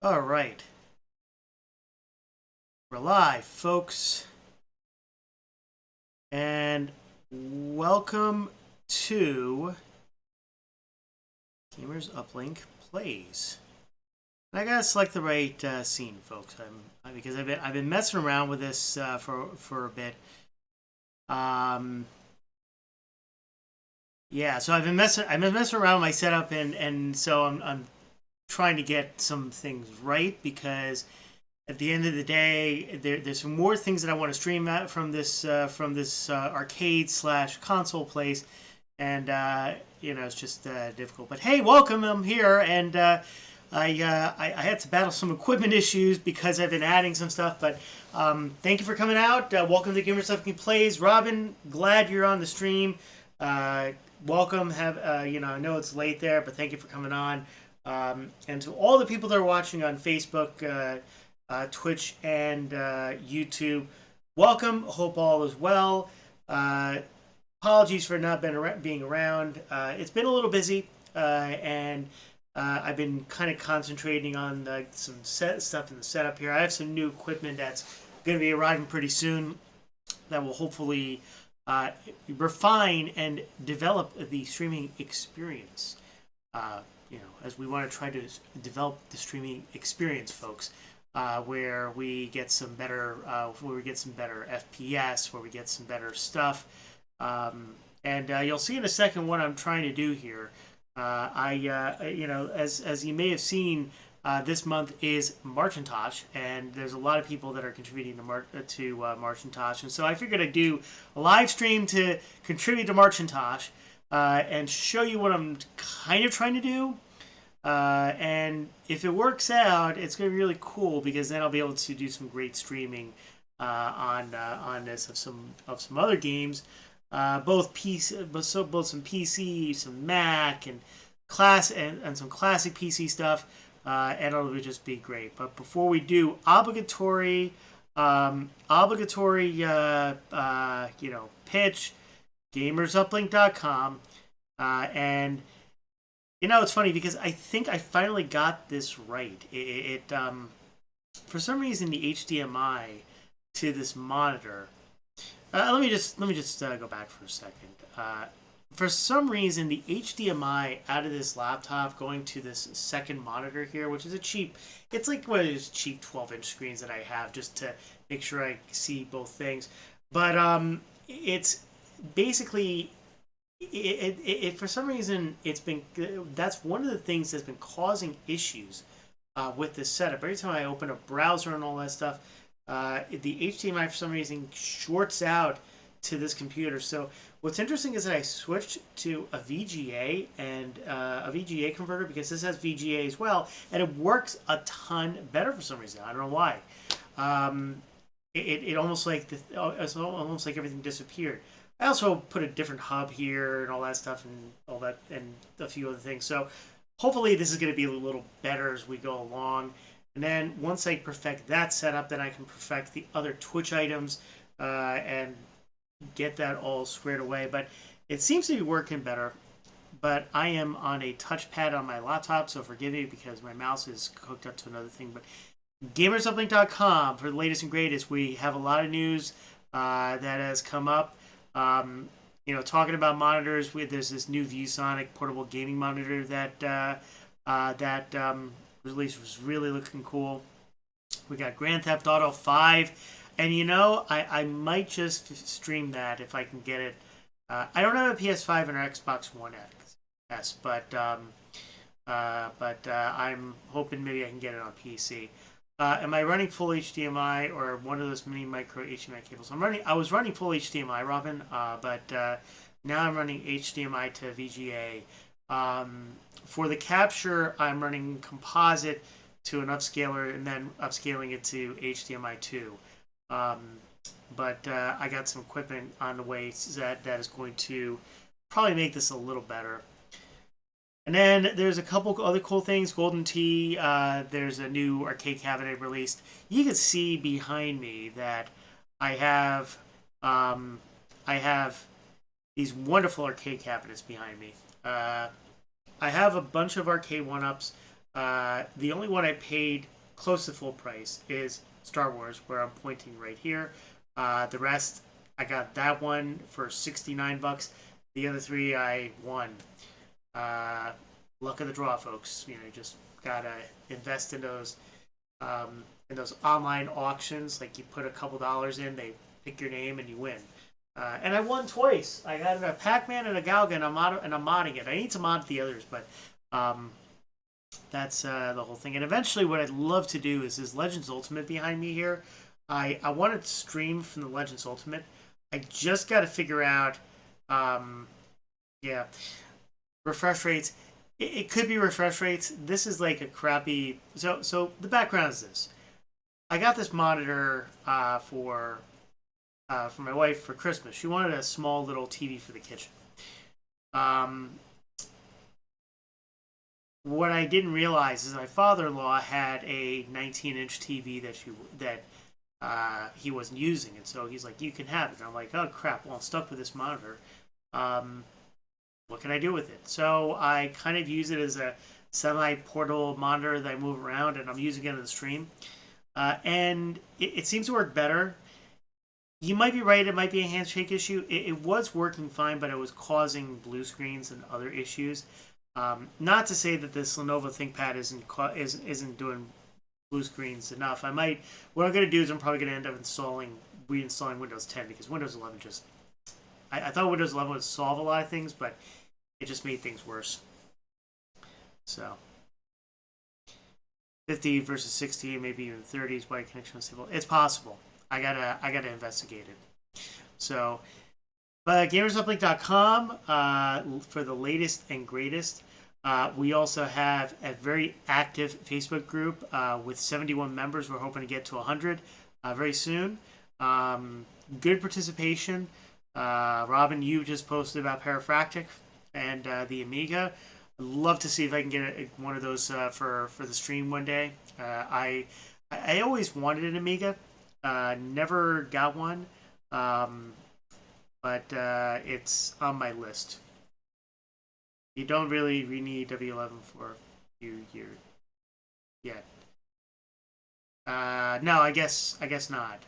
All right, we're live, folks, and welcome to Gamers Uplink Plays. And I gotta select the right scene, folks. Because I've been messing around with this for a bit. Um, yeah, so I've been messing around with my setup, and so I'm trying to get some things right because at the end of the day, there's some more things that I want to stream out from this arcade slash console place, and it's just difficult. But hey, welcome! I'm here, and I had to battle some equipment issues because I've been adding some stuff. But thank you for coming out. Welcome to Gamer Stuff Plays. Robin, glad you're on the stream. Uh, Welcome. Have I know it's late there, but thank you for coming on. And to all the people that are watching on Facebook. Twitch and YouTube. Welcome. Hope all is well. Apologies for not being around. It's been a little busy, and I've been kind of concentrating on some stuff in the setup here. I have some new equipment that's going to be arriving pretty soon that will hopefully refine and develop the streaming experience. As we want to try to develop the streaming experience, folks, where we get some better, FPS, where we get some better stuff, and you'll see in a second what I'm trying to do here. As you may have seen, this month is Marchintosh, and there's a lot of people that are contributing to Marchintosh, and so I figured I'd do a live stream to contribute to Marchintosh and show you what I'm kind of trying to do. And if it works out, it's going to be really cool because then I'll be able to do some great streaming on this of some other games, both some PC, some Mac, and and some classic PC stuff, and it'll just be great. But before we do, obligatory pitch, gamersuplink.com, and it's funny because I think I finally got this right. For some reason, the HDMI to this monitor. Let me just go back for a second. For some reason, the HDMI out of this laptop going to this second monitor here, which is it's like one of those cheap 12-inch screens that I have just to make sure I see both things. But it's basically for some reason that's one of the things that's been causing issues with this setup. Every time I open a browser and all that stuff, the HDMI for some reason shorts out to this computer. So what's interesting is that I switched to a VGA and a VGA converter because this has VGA as well, and it works a ton better for some reason. I don't know why. It's almost like everything disappeared. I also put a different hub here and all that stuff and a few other things. So hopefully this is going to be a little better as we go along. And then once I perfect that setup, then I can perfect the other Twitch items and get that all squared away. But it seems to be working better. But I am on a touchpad on my laptop, so forgive me because my mouse is hooked up to another thing. But gamersuplink.com for the latest and greatest. We have a lot of news that has come up. Talking about monitors, there's this new ViewSonic portable gaming monitor that release was really looking cool. We got Grand Theft Auto 5, and I might just stream that if I can get it. I don't have a PS5 or Xbox One S, but I'm hoping maybe I can get it on PC. Am I running full HDMI or one of those mini micro HDMI cables? I was running full HDMI, Robin, but now I'm running HDMI to VGA. For the capture, I'm running composite to an upscaler and then upscaling it to HDMI 2. But I got some equipment on the way that is going to probably make this a little better. And then there's a couple other cool things. Golden Tee, there's a new arcade cabinet released. You can see behind me that I have these wonderful arcade cabinets behind me. I have a bunch of arcade one-ups The only one I paid close to full price is Star Wars, where I'm pointing right here. The rest, I got that one for $69. The other three I won. Luck of the draw, folks. You just gotta invest in those online auctions. Like you put a couple dollars in, they pick your name, and you win. And I won twice. I got a Pac-Man and a Galga, and I'm modding it. I need to mod the others, but that's the whole thing. And eventually, what I'd love to do is Legends Ultimate behind me here. I wanted to stream from the Legends Ultimate. I just got to figure out, yeah, refresh rates. It could be refresh rates. This is like a crappy. So the background is this. I got this monitor for my wife for Christmas. She wanted a small little TV for the kitchen. What I didn't realize is my father-in-law had a 19-inch TV that he wasn't using, and so he's like, "You can have it." And I'm like, "Oh crap! Well, I'm stuck with this monitor. What can I do with it?" So I kind of use it as a semi-portable monitor that I move around, and I'm using it in the stream. And it seems to work better. You might be right; it might be a handshake issue. It was working fine, but it was causing blue screens and other issues. Not to say that this Lenovo ThinkPad isn't doing blue screens enough. What I'm going to do is I'm probably going to end up reinstalling Windows 10 because Windows 11 just. I thought Windows 11 would solve a lot of things, but it just made things worse. So 50 versus 60, maybe even 30 is why connection was stable. It's possible. I gotta investigate it. So, but gamersuplink.com for the latest and greatest. We also have a very active Facebook group with 71 members. We're hoping to get to 100 very soon. Good participation. Robin, you just posted about Parafractic and the Amiga. I'd love to see if I can get one of those for the stream one day. I always wanted an Amiga. Never got one. But it's on my list. You don't really need W11 for a few years yet. No, I guess not.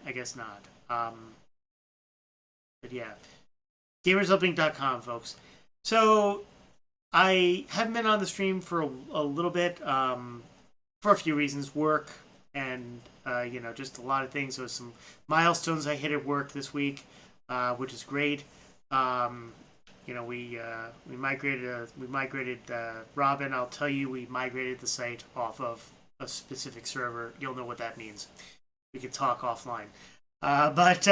But yeah, gamersuplink.com, folks. So I haven't been on the stream for a little bit for a few reasons, work and just a lot of things. There was some milestones I hit at work this week. Which is great. We migrated Robin. I'll tell you, we migrated the site off of a specific server. You'll know what that means. We can talk offline. But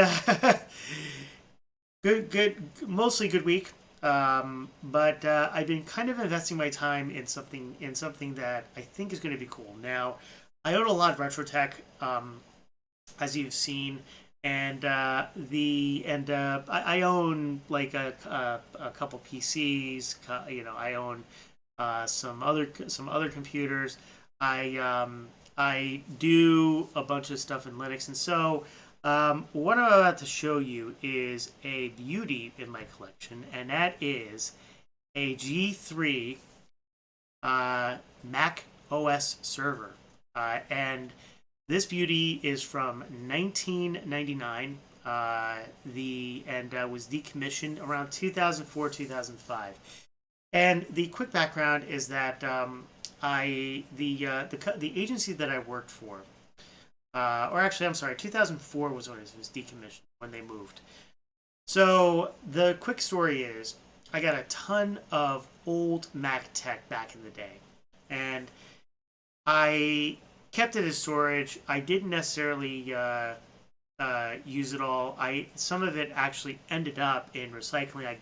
good, mostly good week. But I've been kind of investing my time in something that I think is going to be cool. Now, I own a lot of retro tech, as you've seen. And I own like a couple PCs. I own some other computers. I do a bunch of stuff in Linux, and so what I'm about to show you is a beauty in my collection, and that is a G3 Mac OS server, and this beauty is from 1999, was decommissioned around 2004, 2005. And the quick background is that the agency that I worked for, or actually, I'm sorry, 2004 was when it was decommissioned, when they moved. So the quick story is, I got a ton of old Mac tech back in the day, and I kept it as storage. I didn't necessarily use it all. Some of it actually ended up in recycling. I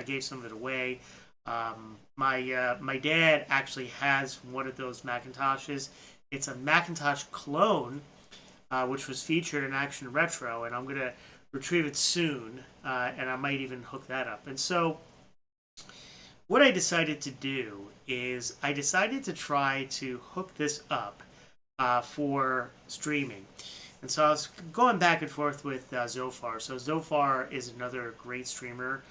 gave some of it away. My dad actually has one of those Macintoshes. It's a Macintosh clone, which was featured in Action Retro, and I'm gonna retrieve it soon, and I might even hook that up. And so, what I decided to do is I decided to try to hook this up for streaming. And so I was going back and forth with Zofar. So Zofar is another great streamer.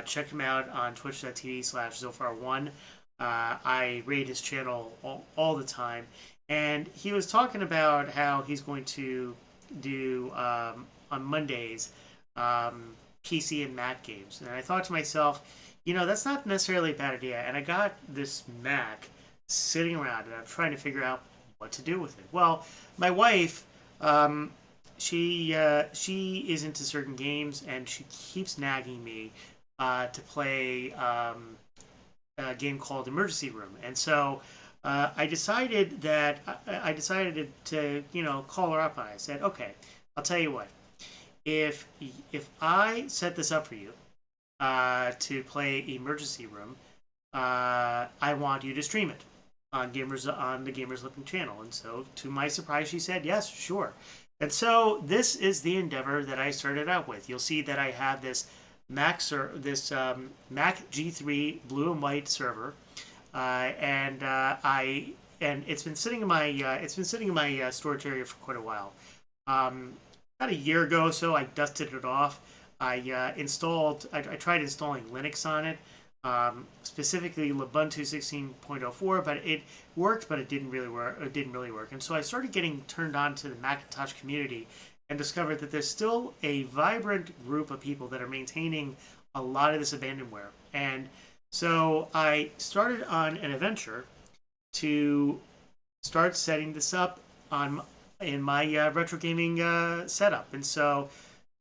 Check him out on twitch.tv/Zofar1. I raid his channel all the time, and he was talking about how he's going to do on Mondays PC and Mac games, and I thought to myself, that's not necessarily a bad idea. And I got this Mac sitting around, and I'm trying to figure out what to do with it. Well, my wife, she is into certain games, and she keeps nagging me to play a game called Emergency Room, and so I decided to call her up, and I said, okay, I'll tell you what, if I set this up for you to play Emergency Room, I want you to stream it on the Gamers Lipping channel. And so, to my surprise, she said yes, sure. And so this is the endeavor that I started out with. You'll see that I have this Mac Mac G3 blue and white server, and it's been sitting in my storage area for quite a while. About a year ago or so, I dusted it off. I tried installing Linux on it, specifically Ubuntu 16.04, but it worked, but it didn't really work. And so I started getting turned on to the Macintosh community and discovered that there's still a vibrant group of people that are maintaining a lot of this abandonware. And so I started on an adventure to start setting this up in my retro gaming setup. And so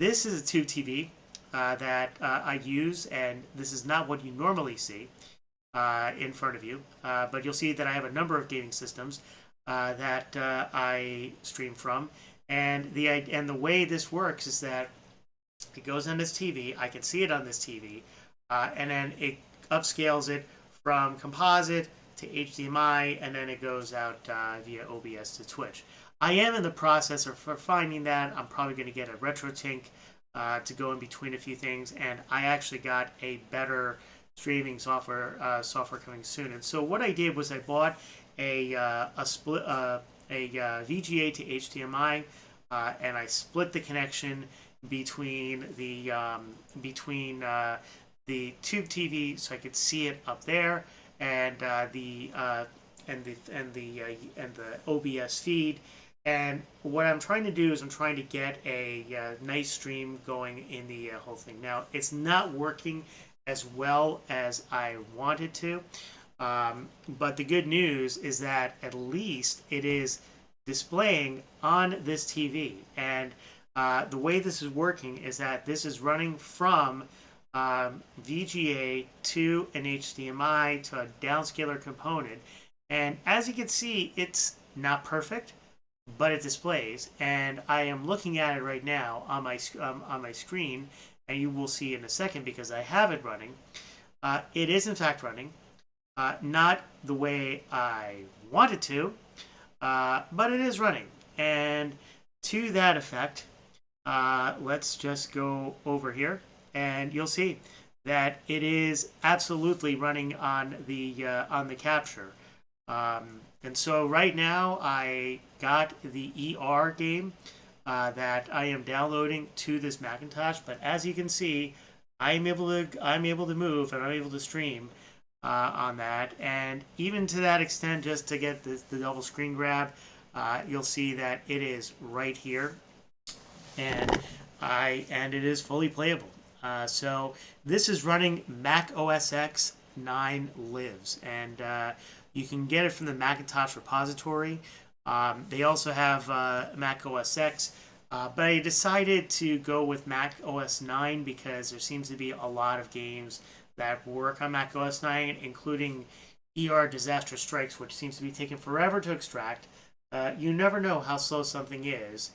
this is a tube TV that I use, and this is not what you normally see in front of you. But you'll see that I have a number of gaming systems that I stream from. And the way this works is that it goes on this TV. I can see it on this TV, and then it upscales it from composite to HDMI, and then it goes out via OBS to Twitch. I am in the process of refining that. I'm probably going to get a RetroTink to go in between a few things, and I actually got a better streaming software coming soon. And so what I did was I bought a VGA to HDMI, and I split the connection between the tube TV so I could see it up there, and the OBS feed. And what I'm trying to do is I'm trying to get a nice stream going in the whole thing. Now, it's not working as well as I wanted to, but the good news is that at least it is displaying on this TV. And the way this is working is that this is running from VGA to an HDMI to a downscaler component. And as you can see, it's not perfect, but it displays. And I am looking at it right now on my screen, and you will see in a second because I have it running. It is in fact running, not the way I wanted to, but it is running. And to that effect, let's just go over here, and you'll see that it is absolutely running on the capture. And so right now I got the ER game that I am downloading to this Macintosh. But as you can see, I'm able to move, and I'm able to stream on that. And even to that extent, just to get the double screen grab, you'll see that it is right here, and it is fully playable. So this is running Mac OS X 9 Lives, and you can get it from the Macintosh repository. They also have Mac OS X, but I decided to go with Mac OS 9 because there seems to be a lot of games that work on Mac OS 9, including ER Disaster Strikes, which seems to be taking forever to extract. You never know how slow something is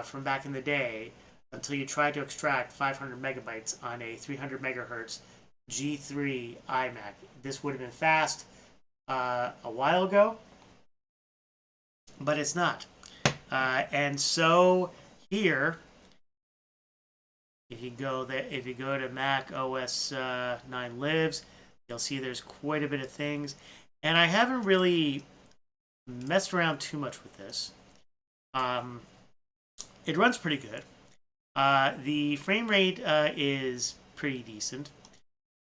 from back in the day until you try to extract 500 megabytes on a 300 megahertz G3 iMac. This would have been fast a while ago, but it's not. And so here, if you go to Mac OS 9 Lives, you'll see there's quite a bit of things, and I haven't really messed around too much with this. It runs pretty good. The frame rate is pretty decent.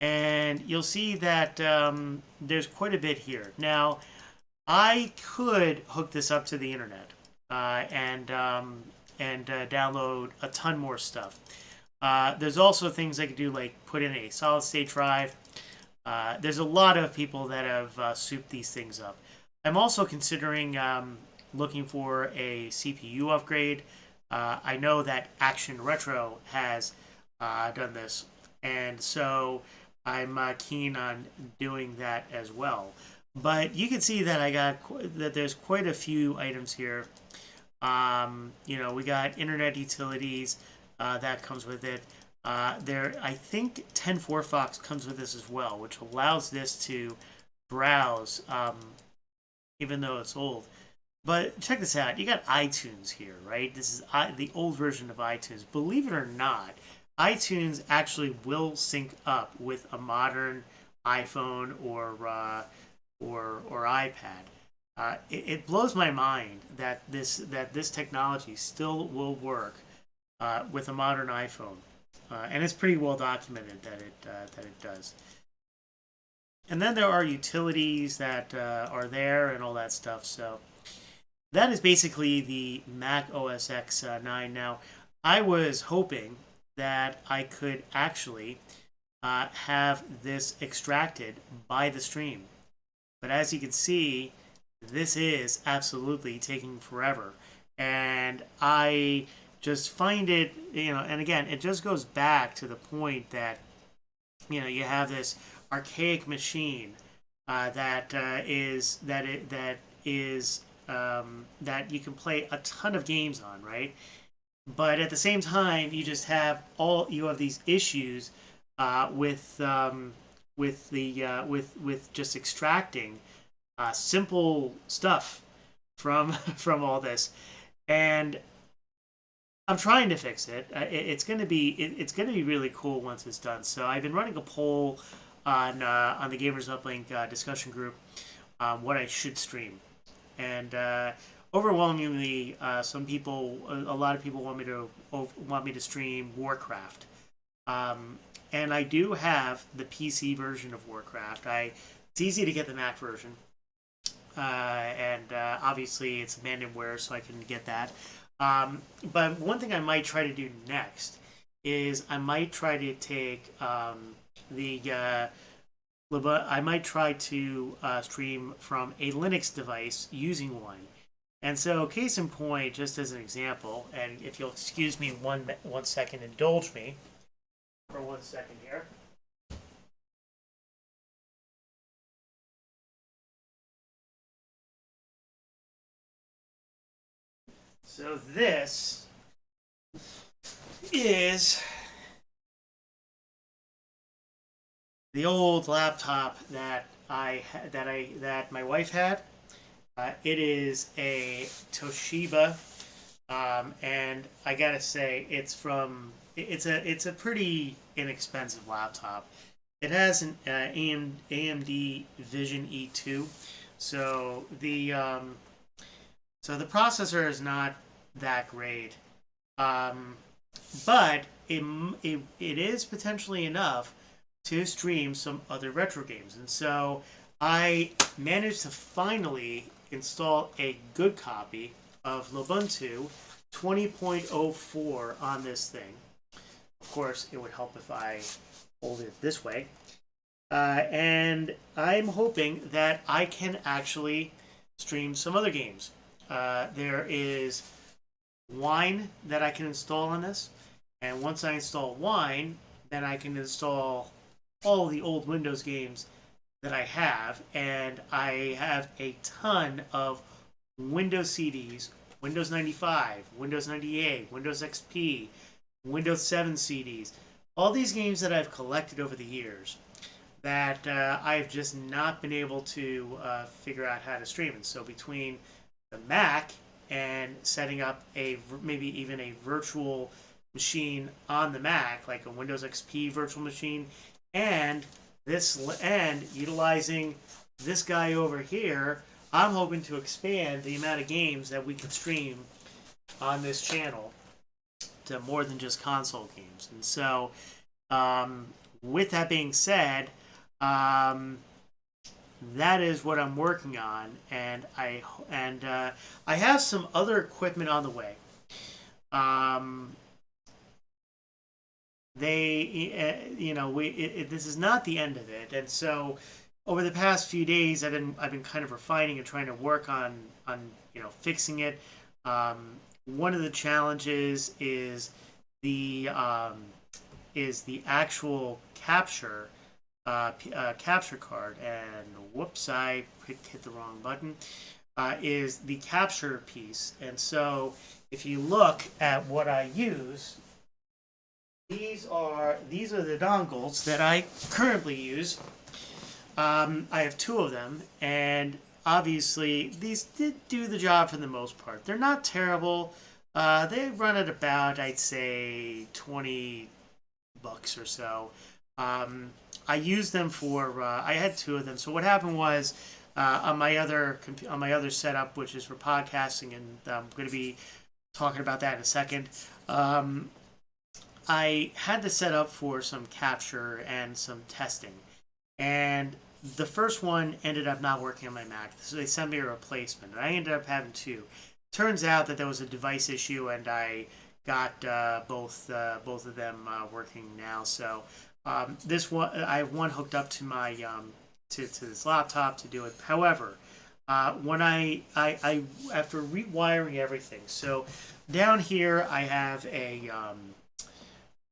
And you'll see that there's quite a bit here. Now, I could hook this up to the internet and download a ton more stuff. There's also things I could do, like put in a solid state drive. There's a lot of people that have souped these things up. I'm also considering looking for a CPU upgrade. I know that Action Retro has done this, and so I'm keen on doing that as well. But you can see that that there's quite a few items here. We got internet utilities that comes with it. I think 10.4 Fox comes with this as well, which allows this to browse, even though it's old. But check this out. You got iTunes here, right? This is the old version of iTunes. Believe it or not, iTunes actually will sync up with a modern iPhone or iPad. It blows my mind that this technology still will work with a modern iPhone, and it's pretty well documented that it does. And then there are utilities that are there and all that stuff. So that is basically the Mac OS X 9. Now, I was hoping that I could actually have this extracted by the stream. But as you can see, this is absolutely taking forever. And I just find it, and again, it just goes back to the point that, you have this archaic machine that you can play a ton of games on, right? But at the same time, you have these issues with just extracting simple stuff from from all this, and I'm trying to fix it. It's gonna be really cool once it's done. So I've been running a poll on the Gamers Uplink discussion group what I should stream, and overwhelmingly, a lot of people want me to stream Warcraft. And I do have the PC version of Warcraft. It's easy to get the Mac version, and obviously it's abandonware, so I can get that. But one thing I might try to do next is I might try to take I might try to stream from a Linux device using one. And so, case in point, just as an example, and if you'll excuse me 1 second, indulge me for 1 second here. So this is the old laptop that my wife had. It is a Toshiba, and I gotta say, it's a pretty inexpensive laptop. It has an AMD Vision E2, so the processor is not that great, but it is potentially enough to stream some other retro games. And so I managed to finally install a good copy of Lubuntu 20.04 on this thing. Of course, it would help if I hold it this way. And I'm hoping that I can actually stream some other games. There is Wine that I can install on this. And once I install Wine, then I can install all the old Windows games that I have. And I have a ton of Windows CDs, Windows 95, Windows 98, Windows XP, Windows 7 CDs. All these games that I've collected over the years that I've just not been able to figure out how to stream. And so between the Mac and setting up maybe even a virtual machine on the Mac, like a Windows XP virtual machine, and utilizing this guy over here, I'm hoping to expand the amount of games that we can stream on this channel to more than just console games. And so with that being said, um, that is what I'm working on, and I have some other equipment on the way. Um, this is not the end of it, and so over the past few days, I've been kind of refining and trying to work on fixing it. One of the challenges is the actual capture card, and whoops, I hit the wrong button. Is the capture piece, and so if you look at what I use, these are the dongles that I currently use. I have two of them, and obviously these did do the job for the most part. They're not terrible. They run at about, I'd say, $20 or so. I used them for. I had two of them. So what happened was on my other setup, which is for podcasting, and I'm going to be talking about that in a second. I had to set up for some capture and some testing, and the first one ended up not working on my Mac, so they sent me a replacement, and I ended up having two. Turns out that there was a device issue, and I got both of them working now. So this one, I have one hooked up to my to this laptop to do it. However, when I after rewiring everything, so down here I have a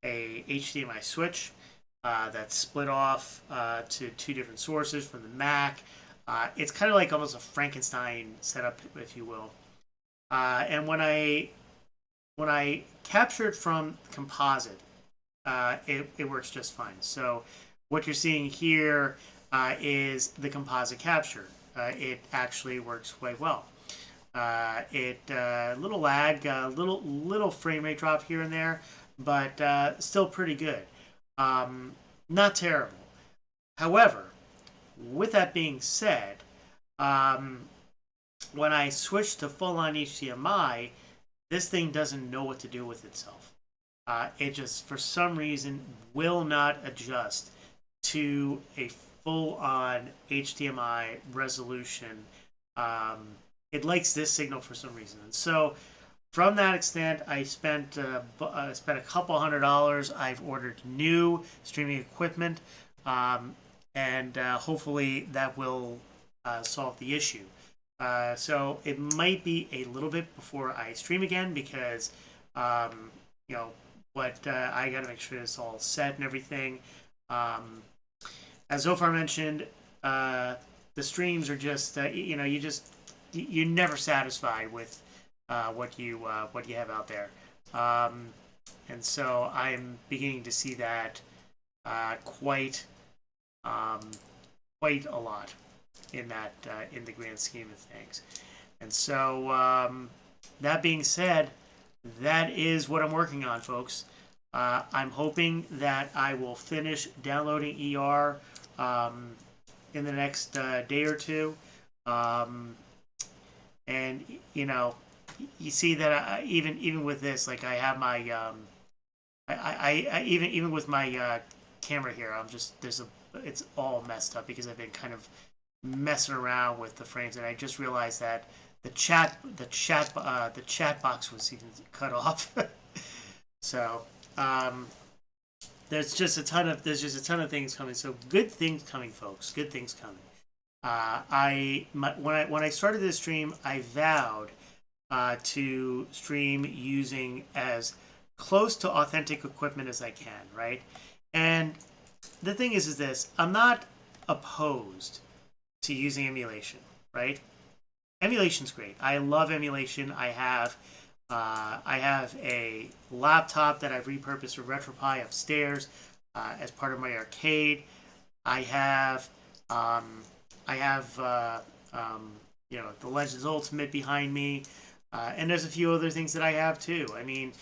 HDMI switch that's split off to two different sources from the Mac. It's kind of like almost a Frankenstein setup, if you will. And when I capture it from composite, it works just fine. So what you're seeing here is the composite capture. It actually works quite well. Little lag, little frame rate drop here and there, but still pretty good. Not terrible. However, with that being said, when I switch to full-on HDMI, this thing doesn't know what to do with itself. It just, for some reason, will not adjust to a full-on HDMI resolution. It likes this signal for some reason. And so, from that extent, I spent a couple $100. I've ordered new streaming equipment, and hopefully that will solve the issue. So it might be a little bit before I stream again because, I got to make sure it's all set and everything. As Zofar mentioned, the streams are just, you're never satisfied with what you have out there, and so I'm beginning to see that quite a lot in the grand scheme of things. And so that being said, that is what I'm working on, folks. I'm hoping that I will finish downloading ER in the next day or two, and you see that even with this, like I have my I even with my camera here, it's all messed up because I've been kind of messing around with the frames, and I just realized that the chat box was even cut off. So there's just a ton of things coming. So good things coming, folks. Good things coming. When I started this stream, I vowed to stream using as close to authentic equipment as I can, right? And the thing is this: I'm not opposed to using emulation, right? Emulation's great. I love emulation. I have a laptop that I've repurposed for RetroPie upstairs as part of my arcade. I have the Legends Ultimate behind me, and there's a few other things that I have too. I mean,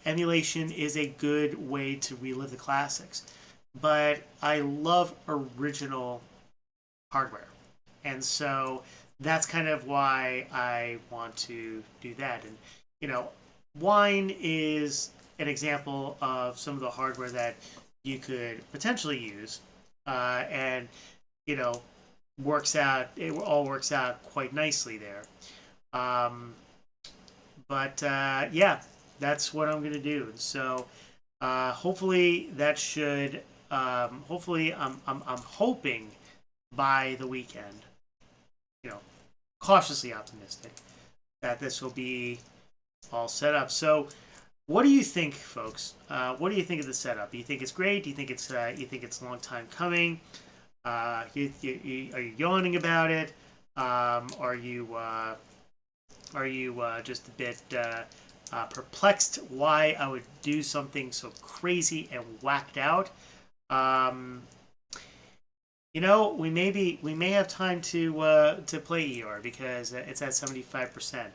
emulation is a good way to relive the classics, but I love original hardware, and so that's kind of why I want to do that. And Wine is an example of some of the hardware that you could potentially use, and you know, works out. It all works out quite nicely there. Um, but yeah, that's what I'm gonna do. So hopefully that should. Hopefully, I'm hoping by the weekend. You know, cautiously optimistic that this will be all set up. So, what do you think, folks? What do you think of the setup? Do you think it's great? Do you think it's a long time coming? Are you yawning about it? Are you just a bit perplexed why I would do something so crazy and whacked out? Um, we may have time to play ER because it's at 75%.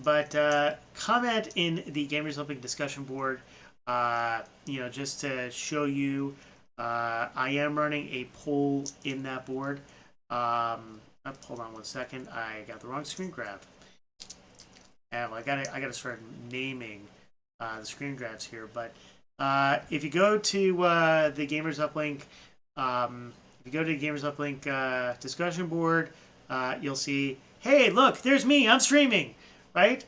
But comment in the Gamers Olympic discussion board. Just to show you, I am running a poll in that board. Hold on 1 second. I got the wrong screen grab. And I gotta start naming the screen grabs here. But if you go to the Gamers Uplink, discussion board, you'll see, hey, look, there's me. I'm streaming, right?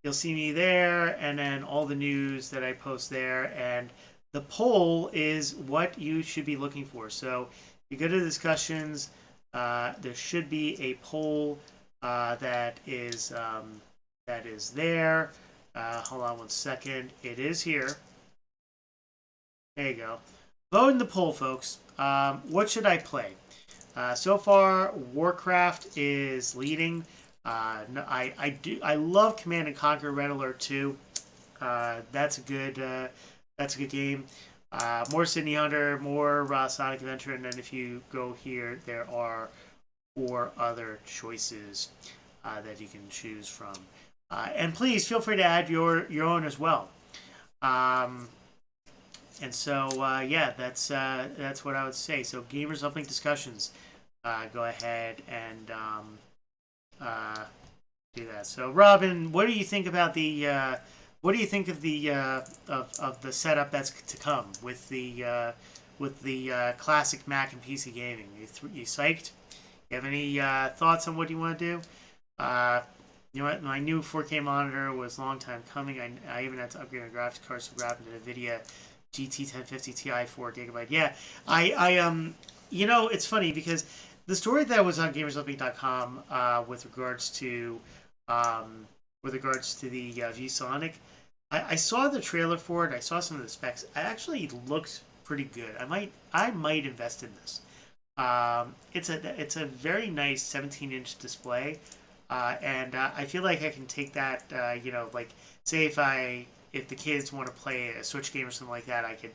You'll see me there, and then all the news that I post there. And the poll is what you should be looking for. So you go to the discussions. There should be a poll that is there. Hold on 1 second. It is here. There you go. Vote in the poll, folks. What should I play? So far, Warcraft is leading. I love Command and Conquer: Red Alert 2. That's a good game. More Sydney Hunter, more Sonic Adventure, and then if you go here, there are 4 other choices that you can choose from. And please feel free to add your own as well. And so that's what I would say. So Gamers Uplink discussions, go ahead and do that. So Robin, what do you think about the what do you think of the of the setup that's to come with the classic Mac and PC gaming? You psyched? You have any thoughts on what you want to do? You know what? My new 4K monitor was a long time coming. I even had to upgrade my graphics card to grab into NVIDIA GT 1050 Ti 4GB. Yeah, it's funny because the story that was on GamersUpbeat.com with regards to the ViewSonic, I saw the trailer for it. I saw some of the specs. It actually looked pretty good. I might invest in this. It's a very nice 17-inch display, and I feel like I can take that. Say if the kids want to play a Switch game or something like that, I could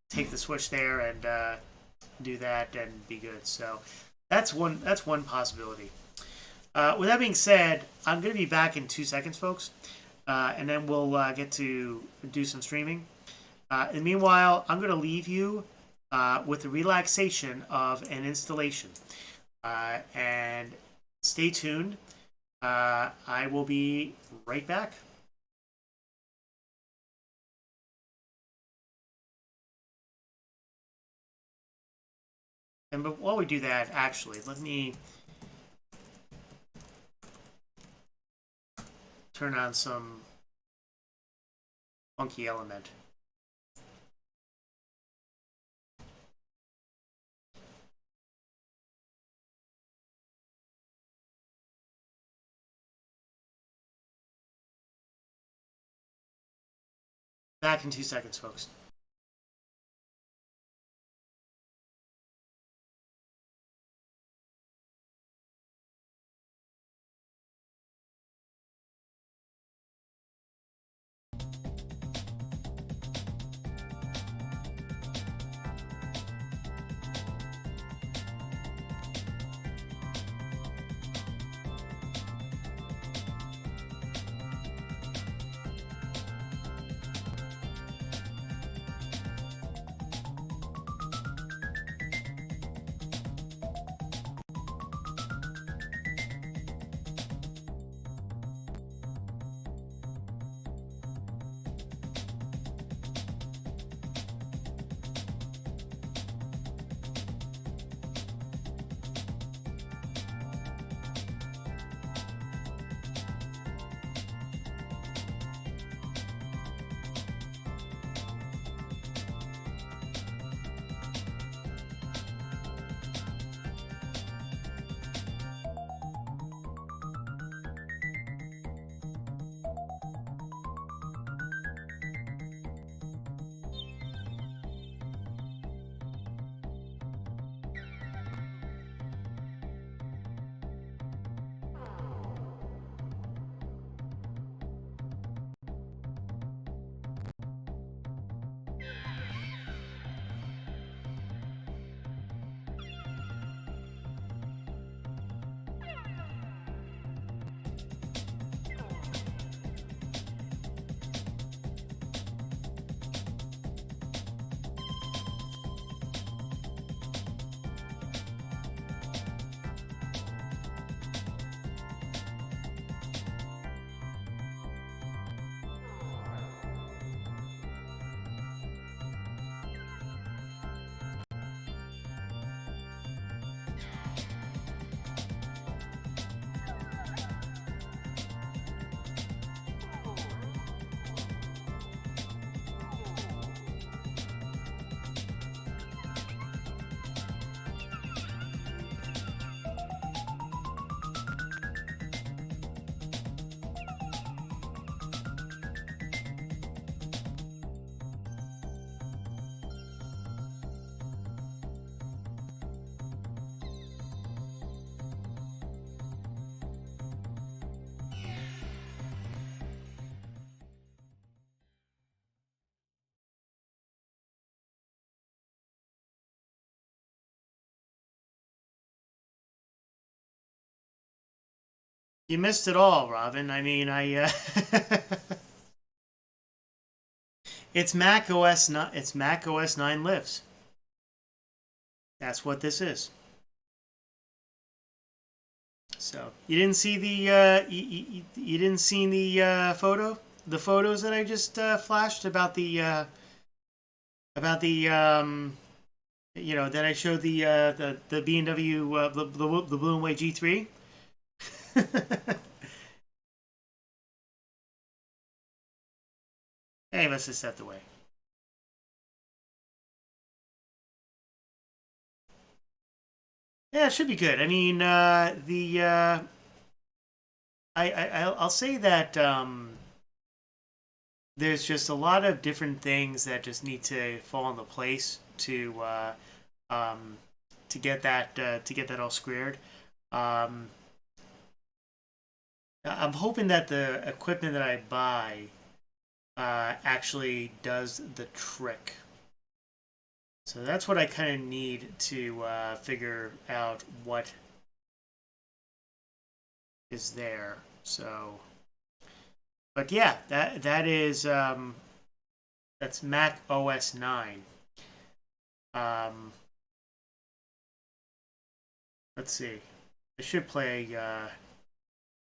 take the Switch there and do that and be good. So that's one possibility. With that being said, I'm going to be back in 2 seconds, folks, and then we'll get to do some streaming. And meanwhile, I'm going to leave you with the relaxation of an installation. And stay tuned. I will be right back. And while we do that, actually, let me turn on some funky element. Back in 2 seconds, folks. You missed it all, Robin. I mean, it's Mac OS. It's Mac OS 9 lives. That's what this is. So you didn't see the you didn't see the photos that I just flashed about the that I showed the B&W the Blue and White G3. Hey, let's just step away. Yeah, it should be good. I mean, I'll say that there's just a lot of different things that just need to fall into place um, to get that all squared. Um, I'm hoping that the equipment that I buy actually does the trick. So that's what I kind of need to figure out what is there. So, but yeah, that is that's Mac OS 9. Um, let's see. I should play. I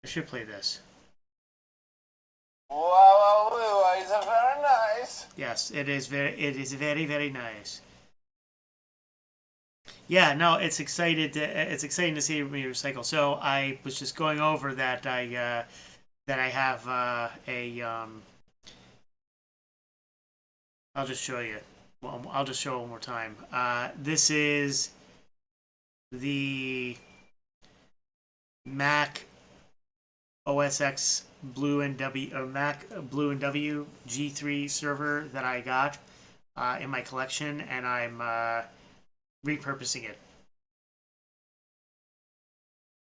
should play this. Wow, it's very nice. Yes, it is very. It is very very nice. Yeah, no, it's exciting to see me recycle. So I was just going over that I have a I'll just show you. Well, I'll just show it one more time. This is the Mac OS X Blue and W or Mac Blue and W G3 server that I got in my collection, and I'm repurposing it.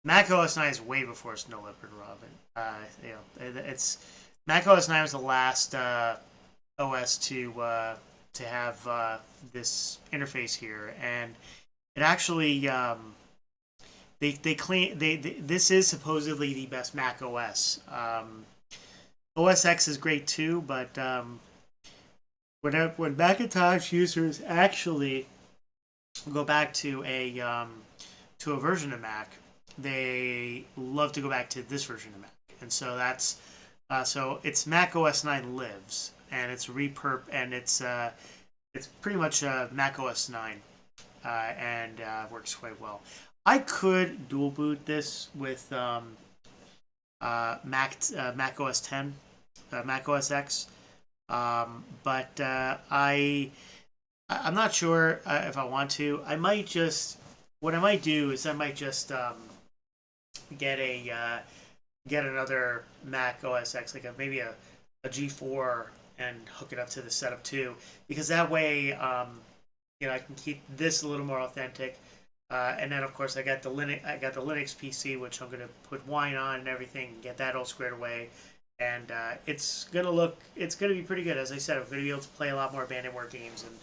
Mac OS 9 is way before Snow Leopard, Robin. It's Mac OS 9 was the last OS to have this interface here, and it actually they claim this is supposedly the best Mac OS. OS X is great too, but when Macintosh users actually go back to a version of Mac, they love to go back to this version of Mac, and so that's so it's Mac OS 9 lives, and it's repurp, and it's pretty much Mac OS 9, and works quite well. I could dual boot this with Mac OS 10, Mac OS X, but I'm not sure if I want to. I might just what I might do is I might just get get another Mac OS X, like maybe a G4, and hook it up to the setup too, because that way I can keep this a little more authentic. And then of course I got the Linux PC, which I'm gonna put Wine on and everything, and get that all squared away. And it's gonna be pretty good. As I said, I'm gonna be able to play a lot more Abandonware games and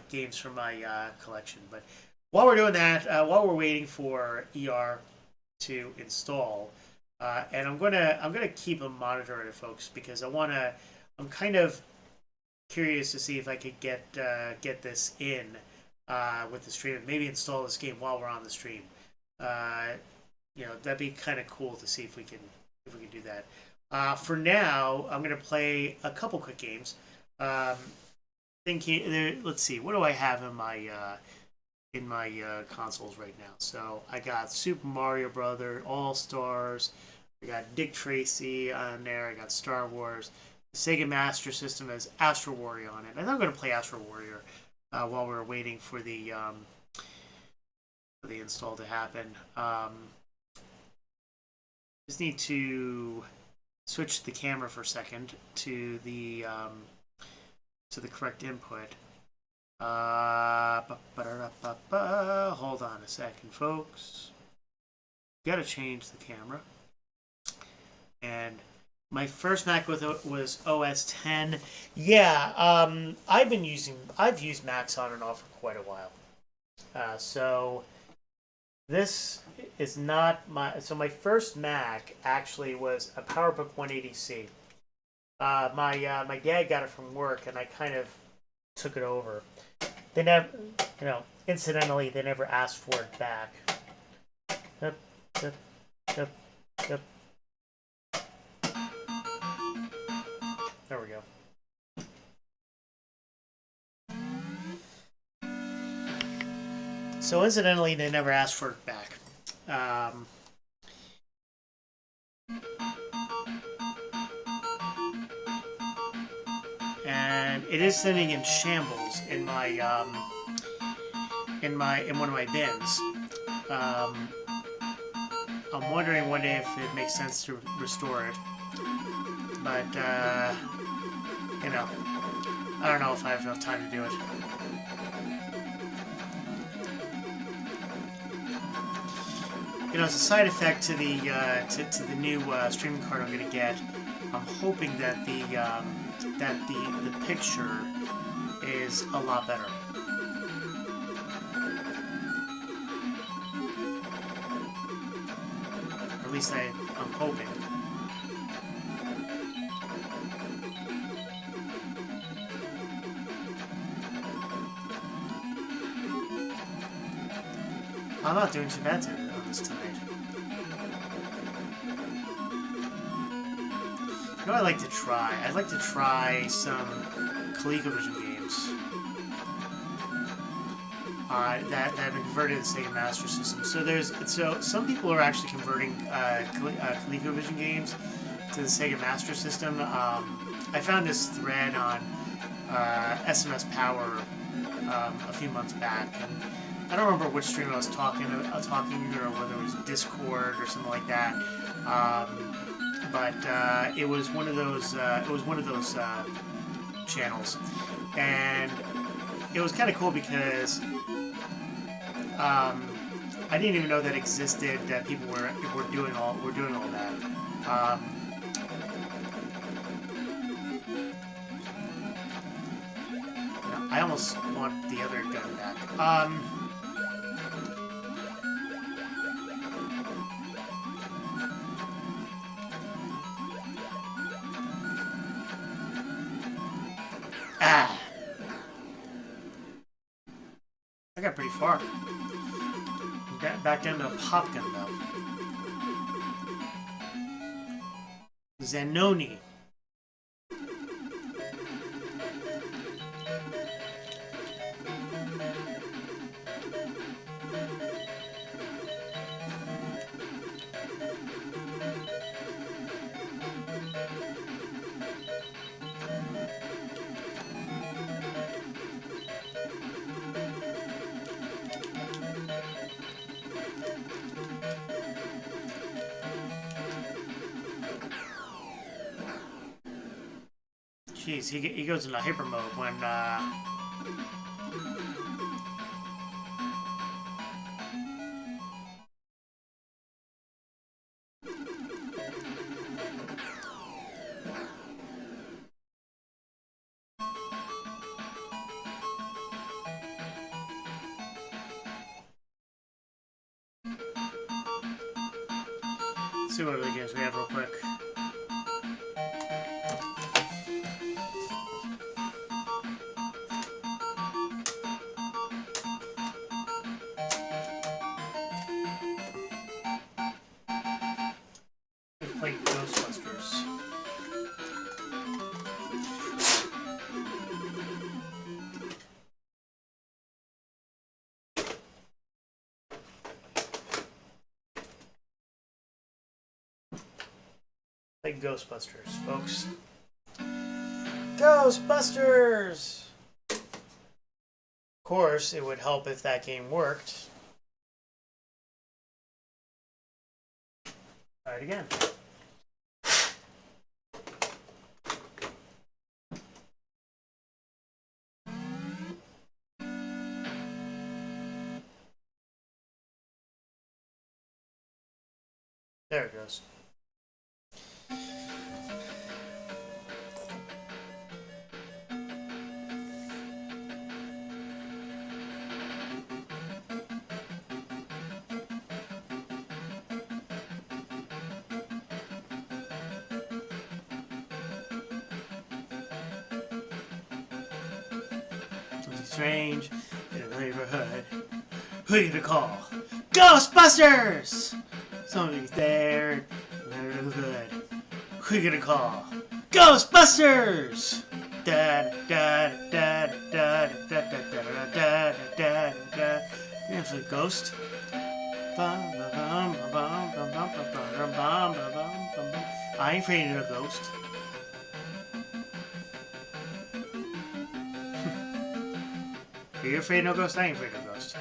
games from my collection. But while we're doing that, while we're waiting for ER to install, and I'm gonna keep a monitor of it, folks, because I'm kind of curious to see if I could get this in with the stream, and maybe install this game while we're on the stream. That'd be kind of cool to see if we can do that. For now, I'm gonna play a couple quick games. Thinking, let's see, what do I have in my consoles right now? So I got Super Mario Brother, All Stars. I got Dick Tracy on there. I got Star Wars. The Sega Master System has Astro Warrior on it. I think I'm gonna play Astro Warrior while we're waiting for the install to happen. Just need to switch the camera for a second to the correct input. Hold on a second, folks. Gotta change the camera. And my first Mac was OS 10. Yeah, I've used Macs on and off for quite a while. So this is not my. So my first Mac actually was a PowerBook 180C. My dad got it from work, and I kind of took it over. They never, incidentally, they never asked for it back. Yep, yep, yep, yep. There we go. So incidentally, they never asked for it back. And it is sitting in shambles in my in one of my bins. I'm wondering one day if it makes sense to restore it, but I don't know if I have enough time to do it. As a side effect to the to the new streaming card I'm gonna get, I'm hoping that the picture is a lot better. Or at least I'm hoping. I'm not doing too bad on this tonight. You know what I'd like to try? I'd like to try some ColecoVision games that have been converted to the Sega Master System. So some people are actually converting ColecoVision games to the Sega Master System. I found this thread on SMS Power a few months back, and I don't remember which stream I was talking or whether it was Discord or something like that. But it was one of those. Channels, and it was kind of cool because I didn't even know that existed. That people were doing all that. I almost want the other gun back. I got pretty far. Got back down to a pop gun though. Zanoni. Jeez, he goes into hyper mode when let's see what other games we have real quick. Like Ghostbusters. Like Ghostbusters, folks. Ghostbusters! Of course, it would help if that game worked. Try it again. There it goes. something strange in the neighborhood. Who you gonna call? Ghostbusters! Something's there in the neighborhood. Who you gonna call? Ghostbusters! Da da da da da da da da da da. It's a ghost. I ain't afraid of a ghost. Are you afraid of no ghost? I ain't afraid of a ghost.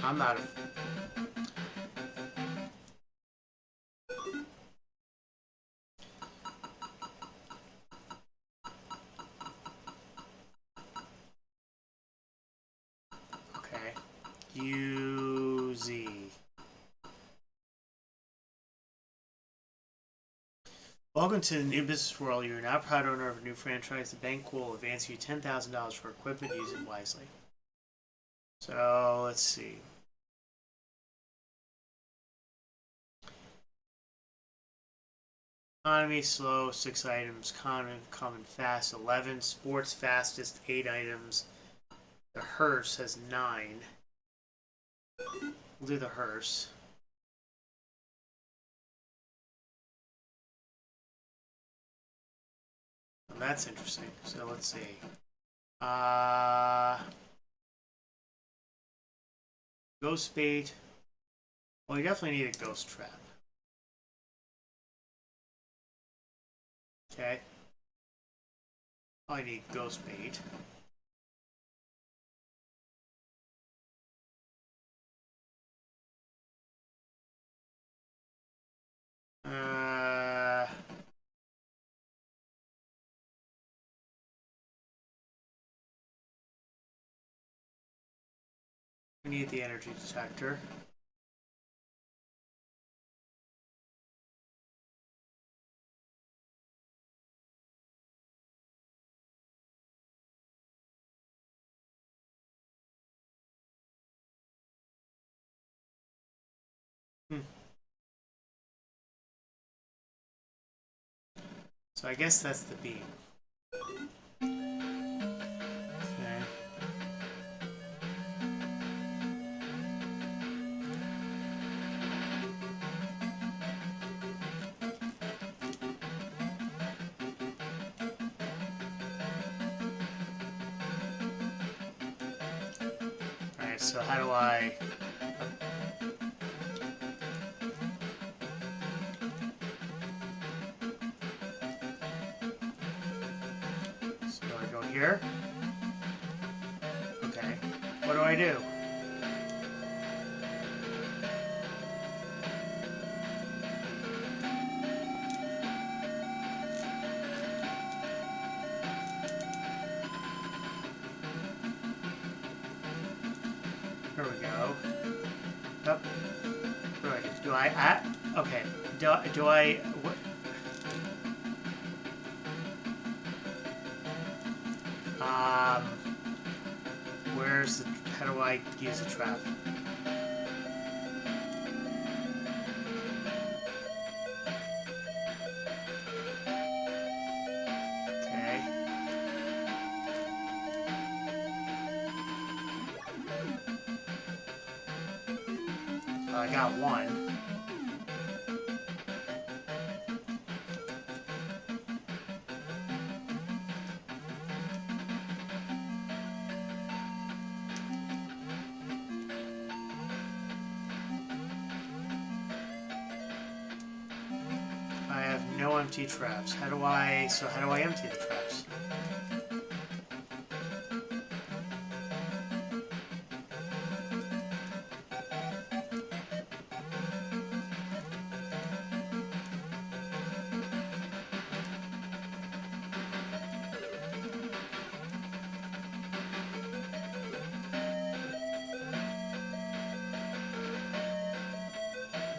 I'm not a... Okay. UZ. Welcome to the new business world. You're now proud owner of a new franchise. The bank will advance you $10,000 for equipment. Use it wisely. So, let's see. Economy, slow, 6 items. Common, fast, 11. Sports, fastest, 8 items. The hearse has 9. We'll do the hearse. Well, that's interesting. So let's see. Ghost bait. Well, you definitely need a ghost trap. Okay. I need ghost bait. We need the energy detector. So I guess that's the beam. Okay. Alright, so how do I... So I go here. Okay. What do I do? Here we go. Yep. What do I do? Do I... okay. Do I... What? Where's the... How do I use the trap? Okay. I got one. I have no empty traps. How do I... So how do I empty the traps?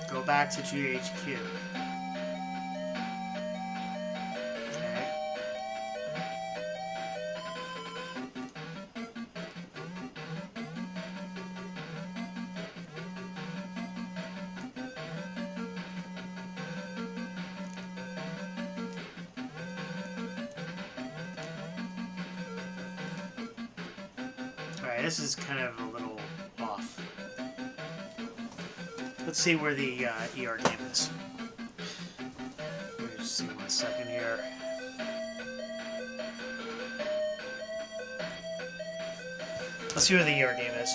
Go back to GHQ. Okay. Alright, this is kind of a little off. Let's see where the ER game is. Let me just see 1 second here. Let's see where the ER game is.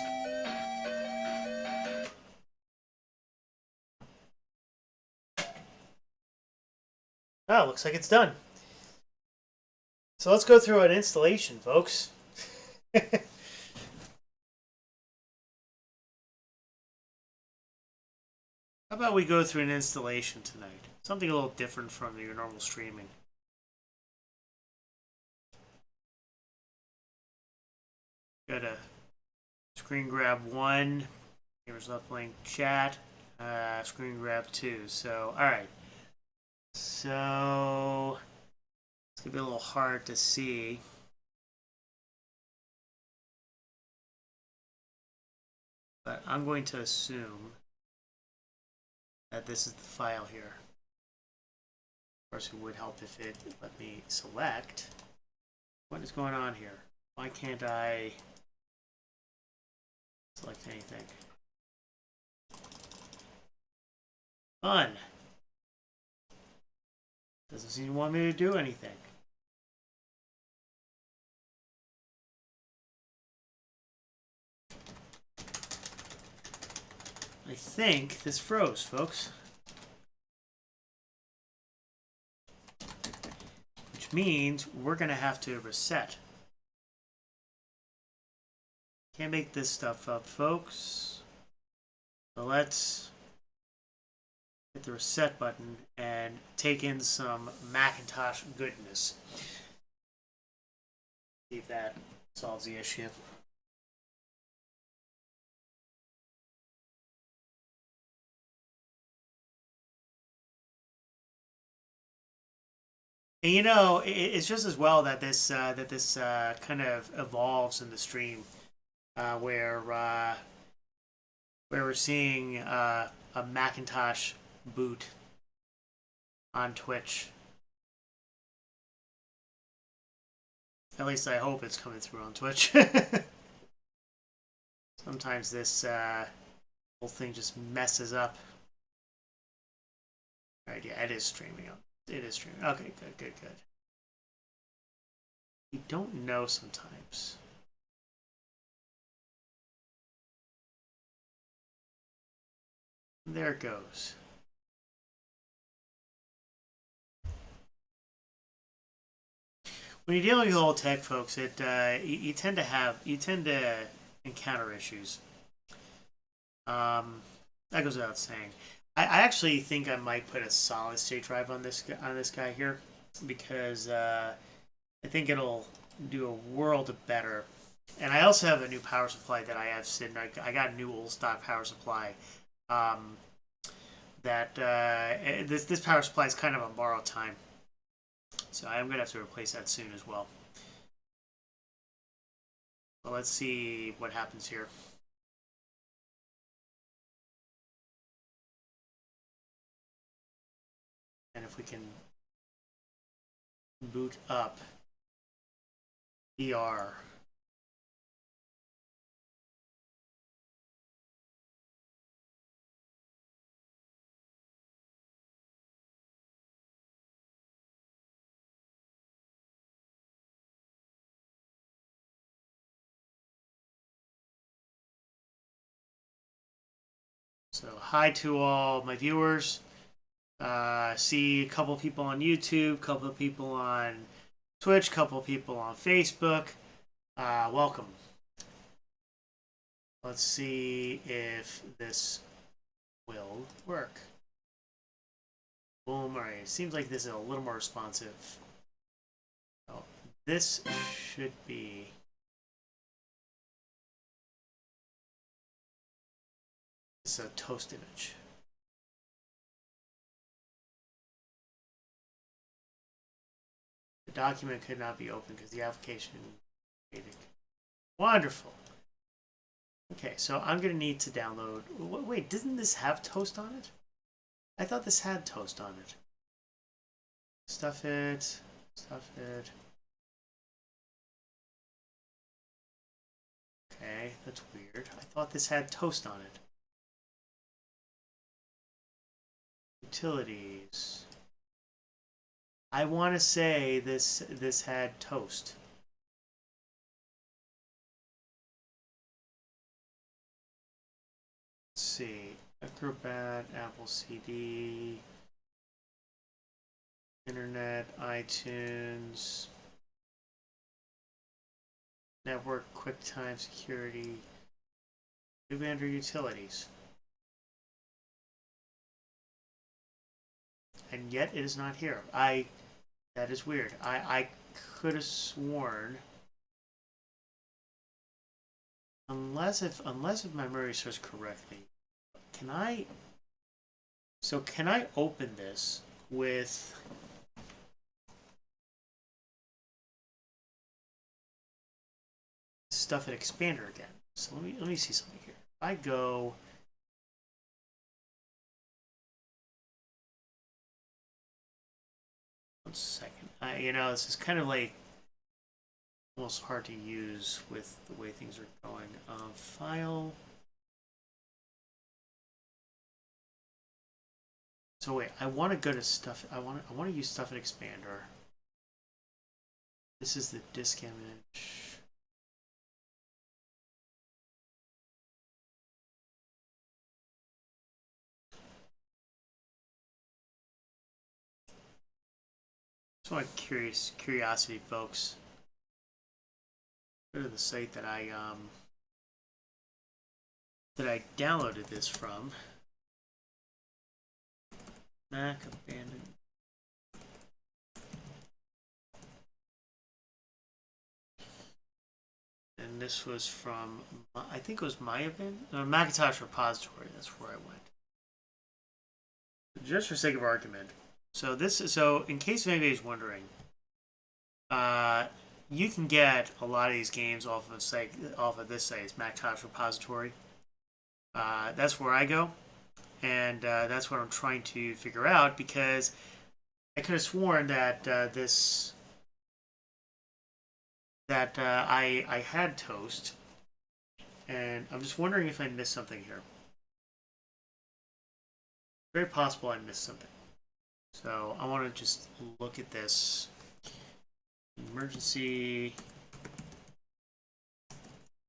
Oh, looks like it's done. So let's go through an installation, folks. How about we go through an installation tonight? Something a little different from your normal streaming. Got a screen grab 1. Here's uplink chat. Screen grab 2. So, alright. So, it's going to be a little hard to see. But I'm going to assume that this is the file here. Of course, it would help if it let me select. What is going on here? Why can't I select anything? Fun. Doesn't seem to want me to do anything. I think this froze, folks. Which means we're going to have to reset. Can't make this stuff up, folks. So let's hit the reset button and take in some Macintosh goodness. See if that solves the issue. And you know, it's just as well that this kind of evolves in the stream, where we're seeing a Macintosh boot on Twitch. At least I hope it's coming through on Twitch. Sometimes this whole thing just messes up. Alright, yeah, it is streaming up. It is streaming. Okay, good. You don't know sometimes. There it goes. When you're dealing with old tech, folks, you tend to encounter issues. That goes without saying. I actually think I might put a solid state drive on this guy here, because I think it'll do a world of better. And I also have a new power supply that I have sitting. I got a new old stock power supply. This power supply is kind of on borrowed time, so I'm gonna have to replace that soon as well. But let's see what happens here. And if we can boot up ER. So hi to all my viewers. See a couple people on YouTube, couple of people on Twitch, couple of people on Facebook. Welcome. Let's see if this will work. Boom. All right. It seems like this is a little more responsive. Oh, this should be. This is a toast image. The document could not be opened because the application. Wonderful. Okay, so I'm going to need to download... Wait, didn't this have toast on it? I thought this had toast on it. Stuff it. Okay, that's weird. I thought this had toast on it. Utilities. I want to say this had toast. Let's see. Acrobat, Apple CD, Internet, iTunes, Network, QuickTime, Security, maybe under Utilities. And yet it is not here. That is weird. I could have sworn, unless if my memory serves correctly, can I open this with Stuff at Expander again? So let me see something here. I go. One second. This is kind of like almost hard to use with the way things are going. File. So wait, I want to go to stuff. I want to use Stuff at Expander. This is the disk image. Just want curiosity, folks. Go to the site that I downloaded this from. Mac abandoned. And this was from, I think it was Macintosh Repository. That's where I went. Just for sake of argument. So in case anybody's wondering, you can get a lot of these games off of this site. It's Macintosh Repository. That's where I go, and that's what I'm trying to figure out, because I could have sworn that I had toast, and I'm just wondering if I missed something here. Very possible I missed something. So I want to just look at this. Emergency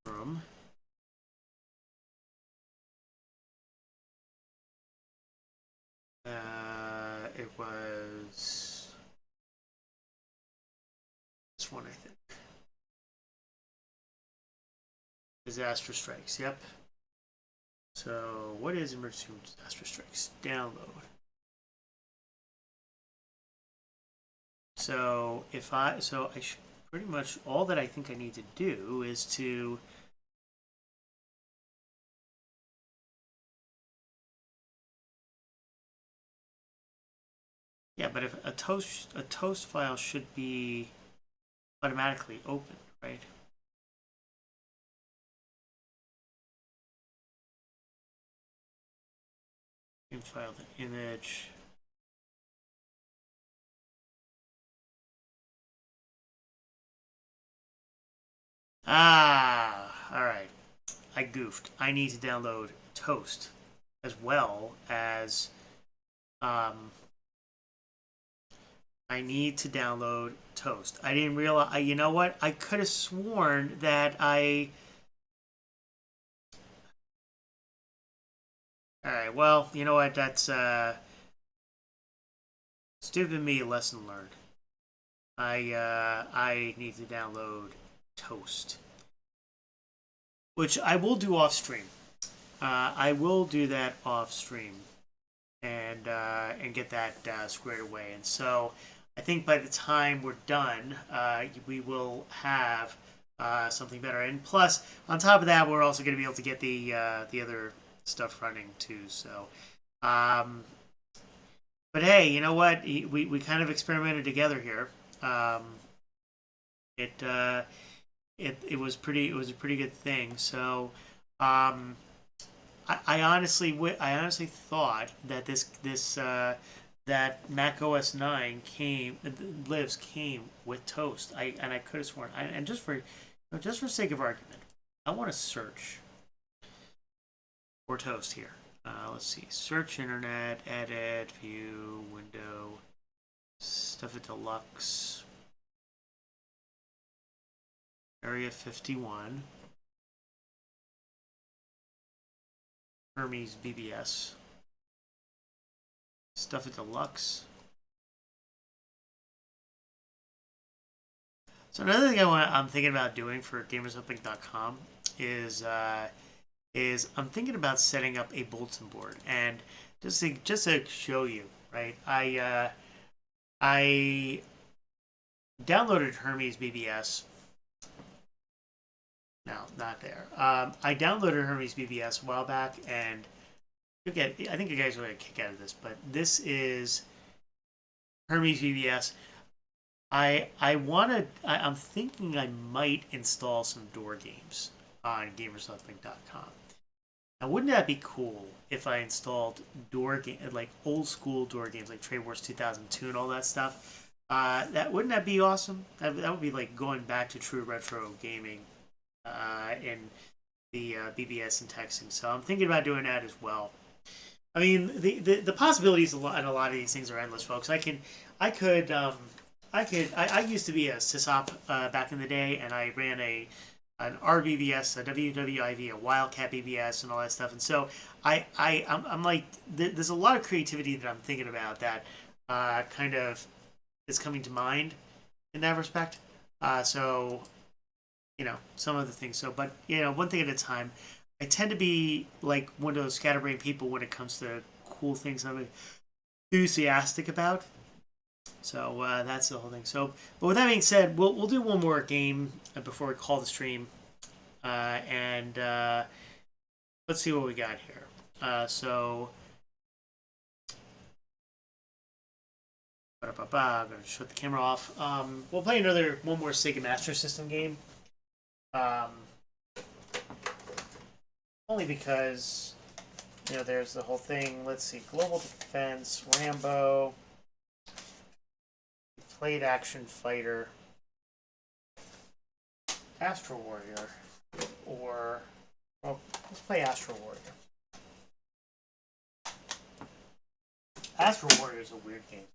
room. It was this one, I think. Disaster Strikes, yep. So what is Emergency Room Disaster Strikes? Download. So I should pretty much, all that I think I need to do is to but if a toast file should be automatically open, right? You can file the image. All right. I goofed. I need to download Toast as well as I need to download Toast. I didn't realize. You know what? I could have sworn that I. All right. Well, you know what? That's stupid me. Lesson learned. I need to download Toast, which I will do off stream. I will do that off stream, and get that squared away. And so I think by the time we're done, we will have something better. And plus, on top of that, we're also going to be able to get the other stuff running too. So, but hey, you know what? We kind of experimented together here. It was a pretty good thing. So, I honestly thought that that Mac OS 9 came with Toast. I could have sworn. And just for sake of argument, I want to search for toast here. Let's see. Search internet, edit, view, window, stuff at deluxe, area 51, Hermes BBS, stuff at deluxe. So another thing I'm thinking about doing for gamersuplink.com is I'm thinking about setting up a bulletin board, and just to show you, right? I downloaded Hermes BBS. No, not there. I downloaded Hermes BBS a while back, and I think you guys will get a kick out of this, but this is Hermes BBS. I'm thinking I might install some door games on gamersuplink.com. Now, wouldn't that be cool if I installed like old school door games like Trade Wars 2002 and all that stuff? Wouldn't that be awesome? That would be like going back to true retro gaming in the BBS and texting. So I'm thinking about doing that as well. I mean, the possibilities in a lot of these things are endless, folks. I used to be a sysop back in the day, and I ran an RBBS, a WWIV, a Wildcat BBS, and all that stuff. And so I'm like, there's a lot of creativity that I'm thinking about that kind of is coming to mind in that respect. So, some of the things. So, but, one thing at a time. I tend to be like one of those scatterbrained people when it comes to cool things I'm enthusiastic about. So that's the whole thing. So, but with that being said, we'll do one more game before we call the stream, and let's see what we got here. So, I'm gonna shut the camera off. We'll play one more Sega Master System game. Only because, there's the whole thing. Let's see, Global Defense, Rambo. Played Action Fighter, Astro Warrior, let's play Astro Warrior. Astro Warrior is a weird game.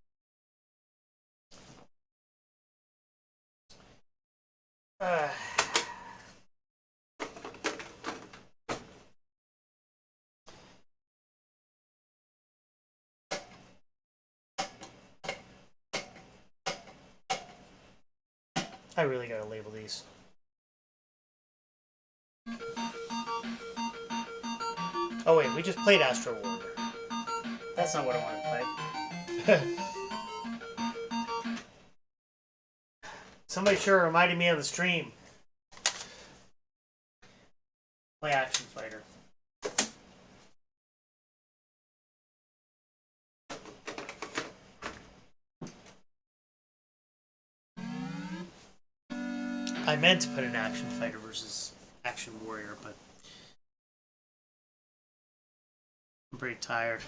I really gotta label these. Oh wait, we just played Astro Warrior. That's not what I want to play. Somebody sure reminded me of the stream. Play Action Fighter. I meant to put an Action Fighter versus Action Warrior, but I'm pretty tired.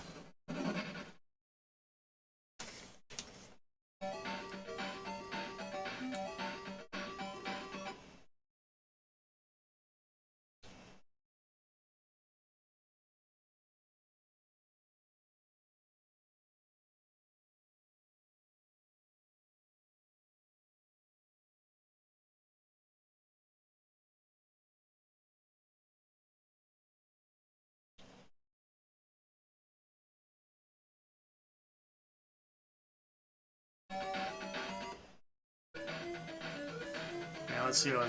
Now let's see what.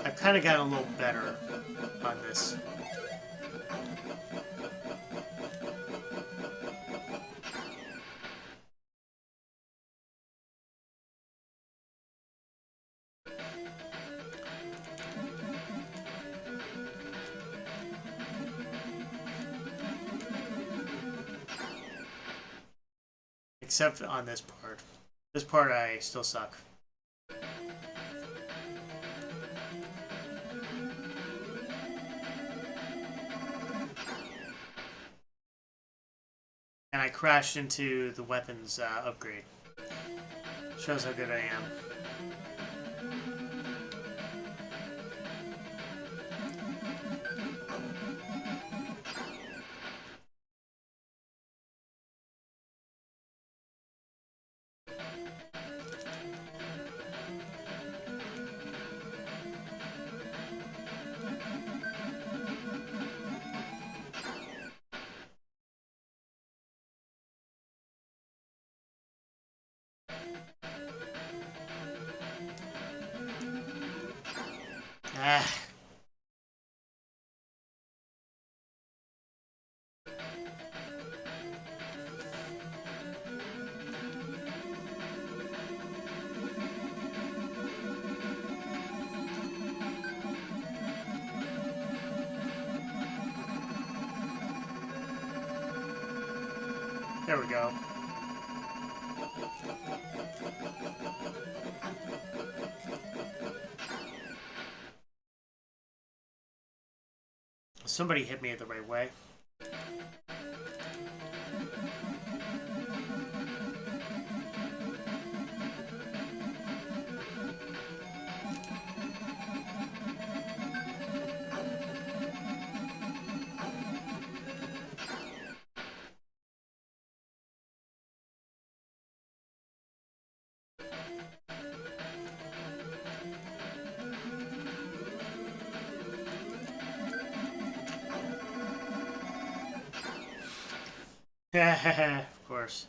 I've kind of gotten a little better on this. Except on this part. This part I still suck. And I crashed into the weapons upgrade. Shows how good I am. Ah. There we go. Somebody hit me the right way. Of course.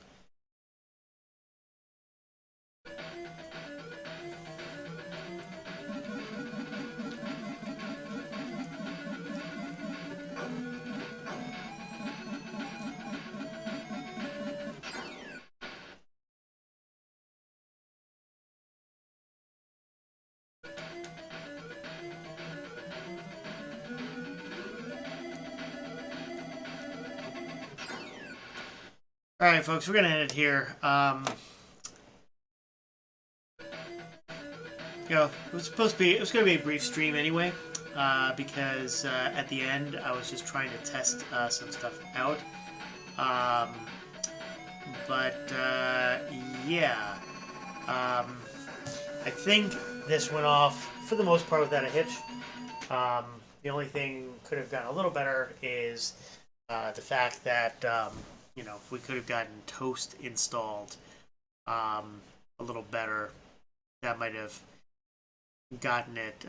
All right, folks, we're gonna end it here. It was gonna be a brief stream anyway, because at the end I was just trying to test some stuff out. Yeah, I think this went off for the most part without a hitch. The only thing could have gotten a little better is the fact that if we could have gotten Toast installed a little better, that might have gotten it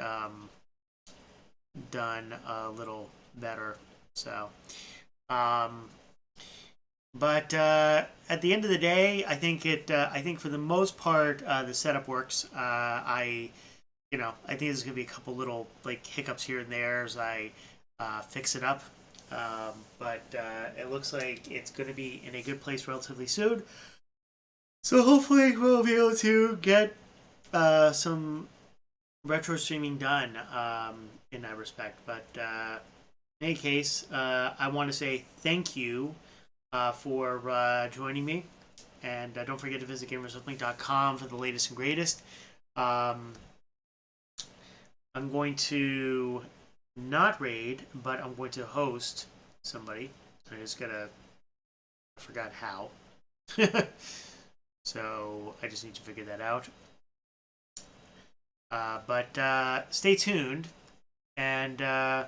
done a little better. So, but at the end of the day, I think I think for the most part, the setup works. I think there's gonna be a couple little like hiccups here and there as I fix it up. But it looks like it's going to be in a good place relatively soon. So hopefully we'll be able to get some retro streaming done in that respect. But in any case, I want to say thank you for joining me. And don't forget to visit gamersupplink.com for the latest and greatest. I'm going to not raid, but I'm going to host somebody. I forgot how. So I just need to figure that out. But stay tuned, and don't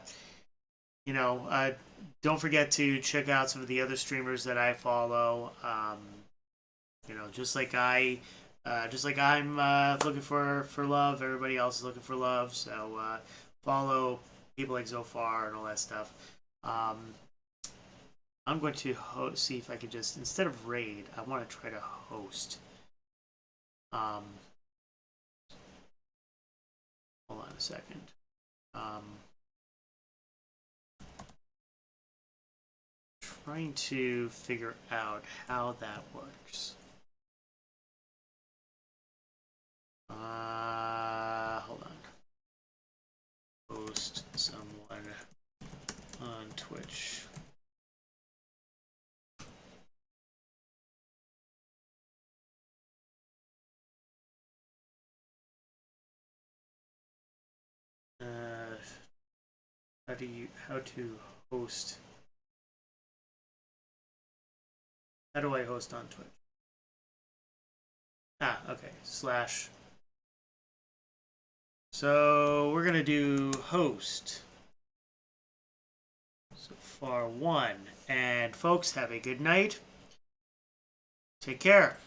forget to check out some of the other streamers that I follow. Just like I'm looking for love, everybody else is looking for love. So follow people like Zofar and all that stuff. I'm going to see if I can just, instead of raid, I want to try to host. Hold on a second. Trying to figure out how that works. Hold on. Host someone on Twitch. how to host? How do I host on Twitch? Okay. Slash. So we're gonna do host. So far 1. And folks, have a good night. Take care.